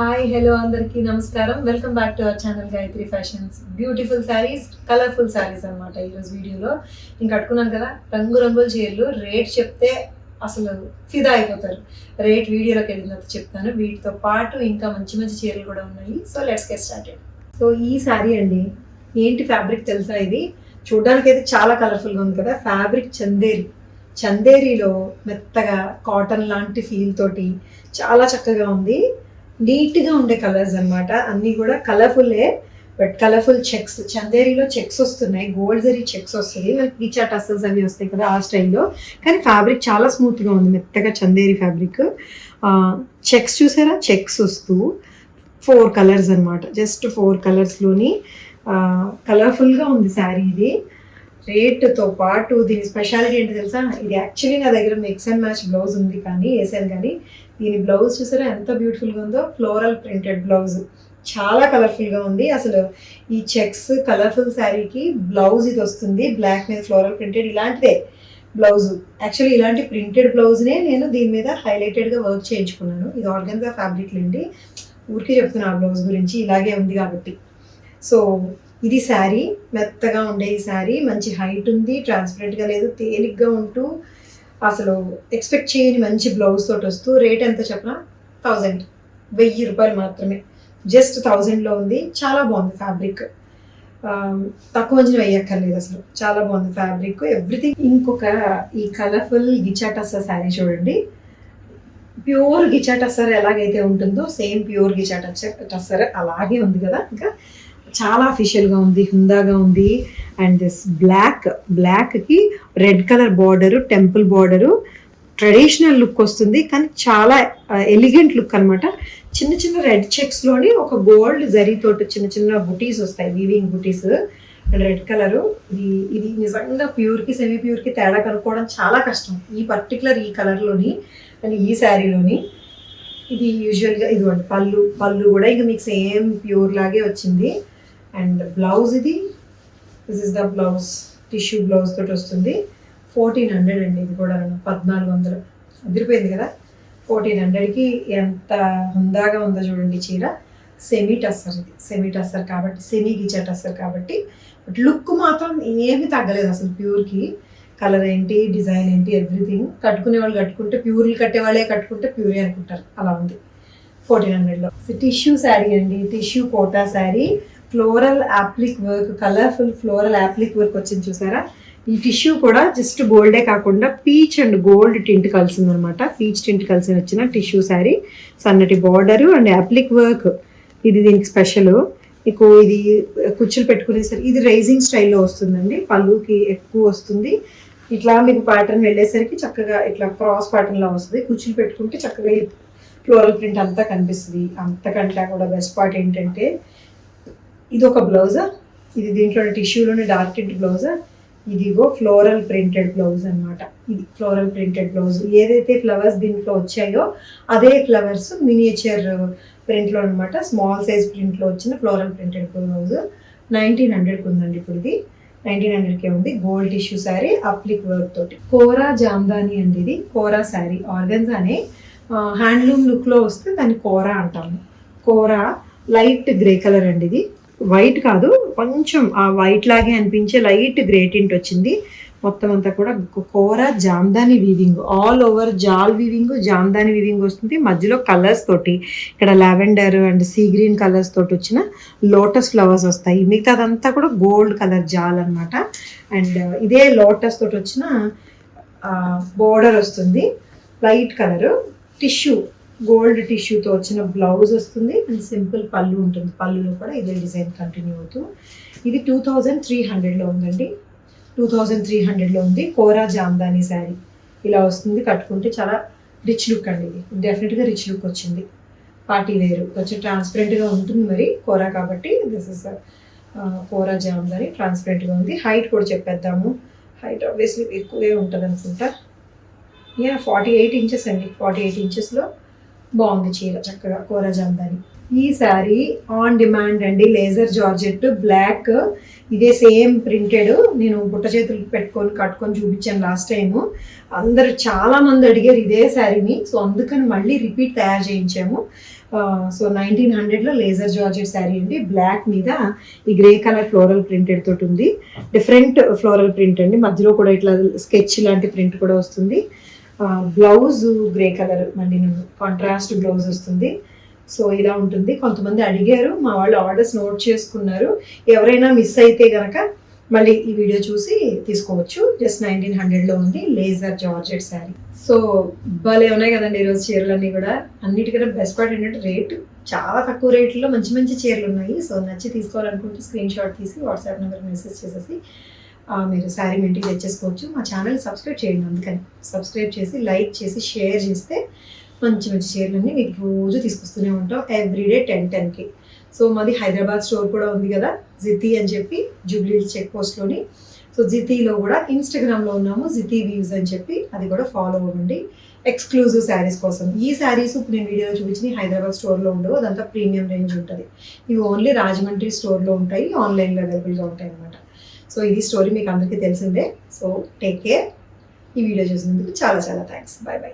Hi hello అందరికీ నమస్కారం. Welcome back to our channel Gayatri fashions. Beautiful saris, colourful saris అనమాట ఈరోజు వీడియోలో. నేను కట్టుకున్నాను కదా రంగురంగుల చీరలు. రేట్ చెప్తే అసలు ఫిదా అయిపోతారు. రేట్ వీడియోలోకి వెళ్ళిన తర్వాత చెప్తాను. వీటితో పాటు ఇంకా మంచి మంచి చీరలు కూడా ఉన్నాయి. So let's get started. So ఈ శారీ అండి, ఏంటి ఫ్యాబ్రిక్ తెలుసా? ఇది చూడడానికి అయితే చాలా కలర్ఫుల్గా ఉంది కదా. ఫ్యాబ్రిక్ చందేరిలో మెత్తగా కాటన్ లాంటి ఫీల్ తోటి చాలా చక్కగా ఉంది. నీట్గా ఉండే కలర్స్ అనమాట. అన్నీ కూడా కలర్ఫుల్లే, బట్ కలర్ఫుల్ చెక్స్. చందేరిలో చెక్స్ వస్తున్నాయి, గోల్డ్ జరీ చెక్స్ వస్తుంది, మనకి గిచా టసల్స్ అవి వస్తాయి కదా ఆ స్టైల్లో. కానీ ఫ్యాబ్రిక్ చాలా స్మూత్గా ఉంది, మెత్తగా చందేరి ఫ్యాబ్రిక్. చెక్స్ చూసారా? చెక్స్ వస్తూ 4 కలర్స్ అనమాట. జస్ట్ 4 కలర్స్లోని కలర్ఫుల్గా ఉంది శారీ. ఇది రేట్తో పాటు దీని స్పెషాలిటీ ఏంటి తెలుసా? ఇది యాక్చువల్లీ నా దగ్గర మిక్స్ అండ్ మ్యాచ్ బ్లౌజ్ ఉంది, కానీ వేసాను. కానీ దీని బ్లౌజ్ చూసారా ఎంత బ్యూటిఫుల్గా ఉందో? ఫ్లోరల్ ప్రింటెడ్ బ్లౌజ్, చాలా కలర్ఫుల్గా ఉంది. అసలు ఈ చెక్స్ కలర్ఫుల్ శారీకి బ్లౌజ్ ఇది వస్తుంది, బ్లాక్ మీద ఫ్లోరల్ ప్రింటెడ్ ఇలాంటిదే బ్లౌజ్. యాక్చువల్లీ ఇలాంటి ప్రింటెడ్ బ్లౌజ్నే నేను దీని మీద హైలైటెడ్గా వర్క్ చేయించుకున్నాను. ఇది ఆర్గన్జా ఫ్యాబ్రిక్ అండి, ఊరికే చెప్తున్నా ఆ బ్లౌజ్ గురించి, ఇలాగే ఉంది కాబట్టి. సో ఇది శారీ, మెత్తగా ఉండే ఈ శారీ. మంచి హైట్ ఉంది, ట్రాన్స్పరెంట్గా లేదు, తేలిగ్గా ఉంటూ అసలు ఎక్స్పెక్ట్ చేయని మంచి బ్లౌజ్ తోటి వస్తూ. రేట్ ఎంత చెప్పనా? 1000 రూపాయలు మాత్రమే. జస్ట్ 1000లో ఉంది. చాలా బాగుంది ఫ్యాబ్రిక్, తక్కువ అంచనా వేయక్కర్లేదు అసలు. చాలా బాగుంది ఫ్యాబ్రిక్, ఎవ్రీథింగ్. ఇంకొక ఈ కలర్ఫుల్ గిచా టస్సర్ శారీ చూడండి. ప్యూర్ గిచా టస్సర్ ఎలాగైతే ఉంటుందో సేమ్ ప్యూర్ గిచా టస్సర్ అలాగే ఉంది కదా. ఇంకా చాలా అఫీషియల్గా ఉంది, హుందాగా ఉంది. అండ్ దిస్ బ్లాక్కి red colour border, temple border, traditional look వస్తుంది, కానీ చాలా ఎలిగెంట్ లుక్ అనమాట. చిన్న చిన్న రెడ్ చెక్స్లోని ఒక గోల్డ్ జరీతోటి చిన్న చిన్న బుటీస్ వస్తాయి, weaving buttis. And red colour. ఇది నిజంగా ప్యూర్కి సెమీ ప్యూర్కి తేడా కనుక్కోవడం చాలా కష్టం ఈ పర్టికులర్ ఈ కలర్లోని అండ్ ఈ శారీలోని. ఇది యూజువల్గా ఇదిగోండి పళ్ళు కూడా ఇక మీకు సేమ్ ప్యూర్ లాగే వచ్చింది. And blouse this is the blouse, tissue blouse తోటి వస్తుంది. 1400 అండి. ఇది కూడా 1400 అదిరిపోయింది కదా. 1400కి ఎంత హుందాగా ఉందో చూడండి చీర. సెమీ టస్సర్ కాబట్టి, సెమీ గిచా టస్సర్ కాబట్టి బట్ లుక్ మాత్రం ఏమీ తగ్గలేదు అసలు ప్యూర్కి. కలర్ ఏంటి, డిజైన్ ఏంటి, ఎవ్రీథింగ్. కట్టుకునే వాళ్ళు కట్టుకుంటే, ప్యూర్లు కట్టే వాళ్ళే కట్టుకుంటే ప్యూరే అనుకుంటారు, అలా ఉంది. 1400లో టిష్యూ శారీ అండి, tissue Kota saree. Floral applique work, colourful floral applique work వచ్చింది చూసారా. ఈ టిష్యూ కూడా జస్ట్ గోల్డే కాకుండా పీచ్ అండ్ గోల్డ్ టింట్ కలిసింది అనమాట. పీచ్ టింట్ కలిసి వచ్చిన టిష్యూ శారీ, సన్నటి బార్డరు అండ్ యాప్లిక్ వర్క్. ఇది దీనికి స్పెషల్. మీకు ఇది కుచ్చులు పెట్టుకునేసరికి ఇది రైజింగ్ స్టైల్లో వస్తుందండి. పళ్ళుకి ఎక్కువ వస్తుంది. ఇట్లా మీకు ప్యాటర్న్ వెళ్ళేసరికి చక్కగా ఇట్లా క్రాస్ ప్యాటర్న్లో వస్తుంది. కుచ్చులు పెట్టుకుంటే చక్కగా ఫ్లోరల్ ప్రింట్ అంతా కనిపిస్తుంది. అంతకంటే కూడా బెస్ట్ పార్ట్ ఏంటంటే ఇది ఒక బ్లౌజా, ఇది దీంట్లో టిష్యూలోని డార్క్ టింట్ బ్లౌజా. ఇదిగో ఫ్లోరల్ ప్రింటెడ్ బ్లౌజ్ అనమాట. ఇది ఫ్లోరల్ ప్రింటెడ్ బ్లౌజ్. ఏదైతే ఫ్లవర్స్ దీంట్లో వచ్చాయో అదే ఫ్లవర్స్ మినియేచర్ ప్రింట్లో అనమాట. స్మాల్ సైజ్ ప్రింట్లో వచ్చిన ఫ్లోరల్ ప్రింటెడ్ బ్లౌజ్ 1900కి ఉందండి. ఇప్పుడు ఇది 1900కే ఉంది. గోల్డ్ టిష్యూ శారీ, అప్లిక్ వర్క్ తోటి. కోరా జామ్దాని అండి. ఇది కోరా శారీ, ఆర్గన్జానే హ్యాండ్లూమ్ లుక్లో వస్తే దాన్ని కోరా అంటాము. కోరా లైట్ గ్రే కలర్ అండి. ఇది వైట్ కాదు, కొంచెం ఆ వైట్ లాగే అనిపించే లైట్ గ్రే టింట్ వచ్చింది. మొత్తం అంతా కూడా kora Jamdani weaving, all over jaal weaving, Jamdani weaving వస్తుంది. మధ్యలో కలర్స్ తోటి ఇక్కడ lavender and sea green colours తోటి వచ్చిన లోటస్ ఫ్లవర్స్ వస్తాయి. మిగతా అదంతా కూడా గోల్డ్ కలర్ జాల్ అనమాట. అండ్ ఇదే లోటస్ తోటి వచ్చిన బోర్డర్ వస్తుంది, లైట్ కలరు. టిష్యూ, గోల్డ్ టిష్యూతో వచ్చిన బ్లౌజ్ వస్తుంది అండ్ సింపుల్ పళ్ళు ఉంటుంది. పళ్ళులో కూడా ఇదే డిజైన్ కంటిన్యూ అవుతూ. ఇది 2300లో ఉందండి. 2300లో ఉంది. కోరా జామ్దాని శారీ ఇలా వస్తుంది. కట్టుకుంటే చాలా రిచ్ లుక్ అండి. ఇది డెఫినెట్గా రిచ్ లుక్ వచ్చింది. పార్టీ వేరు, కొంచెం ట్రాన్స్పరెంట్గా ఉంటుంది మరి కోరా కాబట్టి. దిస్ ఇస్ కోరా జామ్దాని, ట్రాన్స్పరెంట్గా ఉంది. హైట్ కూడా చెప్పేద్దాము. హైట్ ఆబ్వియస్లీ ఎక్కువే ఉంటుంది అనుకుంటా. 48 ఇంచెస్ అండి. 48 ఇంచెస్లో బాగుంది చీర, చక్కగా కోరా జామ్దాని. ఈ శారీ ఆన్ డిమాండ్ అండి. లేజర్ జార్జెట్ బ్లాక్, ఇదే సేమ్ ప్రింటెడ్. నేను బుట్ట చేతులు పెట్టుకొని కట్టుకొని చూపించాను లాస్ట్ టైము. అందరు చాలా మంది అడిగారు ఇదే శారీని. సో అందుకని మళ్ళీ రిపీట్ తయారు చేయించాము. సో 1900లో లేజర్ జార్జెట్ శారీ అండి. బ్లాక్ మీద ఈ గ్రే కలర్ ఫ్లోరల్ ప్రింటెడ్ తోటి ఉంది. డిఫరెంట్ ఫ్లోరల్ ప్రింట్ అండి, మధ్యలో కూడా ఇట్లా స్కెచ్ లాంటి ప్రింట్ కూడా వస్తుంది. బ్లౌజ్ గ్రే కలర్ మళ్ళీ కాంట్రాస్ట్ బ్లౌజ్ వస్తుంది. సో ఇలా ఉంటుంది. కొంతమంది అడిగారు, మా వాళ్ళు ఆర్డర్స్ నోట్ చేసుకున్నారు. ఎవరైనా మిస్ అయితే కనుక మళ్ళీ ఈ వీడియో చూసి తీసుకోవచ్చు. జస్ట్ 1900లో ఉంది లేజర్ జార్జెట్ శారీ. సో భలే ఉన్నాయి కదండి ఈరోజు చీరలన్నీ కూడా. అన్నిటికన్నా బెస్ట్ పార్ట్ ఏంటంటే రేటు చాలా తక్కువ రేట్లో మంచి మంచి చీరలు ఉన్నాయి. సో నచ్చి తీసుకోవాలనుకుంటే స్క్రీన్ షాట్ తీసి వాట్సాప్ నెంబర్ మెసేజ్ చేసేసి మీరు శారీ మీ ఇంటికి తెచ్చేసుకోవచ్చు. మా ఛానల్ సబ్స్క్రైబ్ చేయండి, అందుకని సబ్స్క్రైబ్ చేసి లైక్ చేసి షేర్ చేస్తే మంచి మంచి చీరలన్నీ మీకు రోజు తీసుకొస్తూనే ఉంటాం. ఎవ్రీడే 10:10కి. సో మాది హైదరాబాద్ స్టోర్ కూడా ఉంది కదా, జితి అని చెప్పి జూబ్లీ చెక్ పోస్ట్లోని. సో జితిలో కూడా ఇన్స్టాగ్రామ్లో ఉన్నాము, జితి వ్యూస్ అని చెప్పి, అది కూడా ఫాలో అవ్వండి ఎక్స్క్లూజివ్ శారీస్ కోసం. ఈ శారీస్ ఇప్పుడు నేను వీడియోలో చూపించి హైదరాబాద్ స్టోర్లో ఉండవు, అదంతా ప్రీమియం రేంజ్ ఉంటుంది. ఇవి ఓన్లీ రాజమండ్రి స్టోర్లో ఉంటాయి, ఆన్లైన్లో అవైలబుల్గా ఉంటాయి అన్నమాట. సో ఇది స్టోరీ మీకు అందరికీ తెలిసిందే. So take care. ఈ వీడియో చూసినందుకు చాలా చాలా థ్యాంక్స్. By by.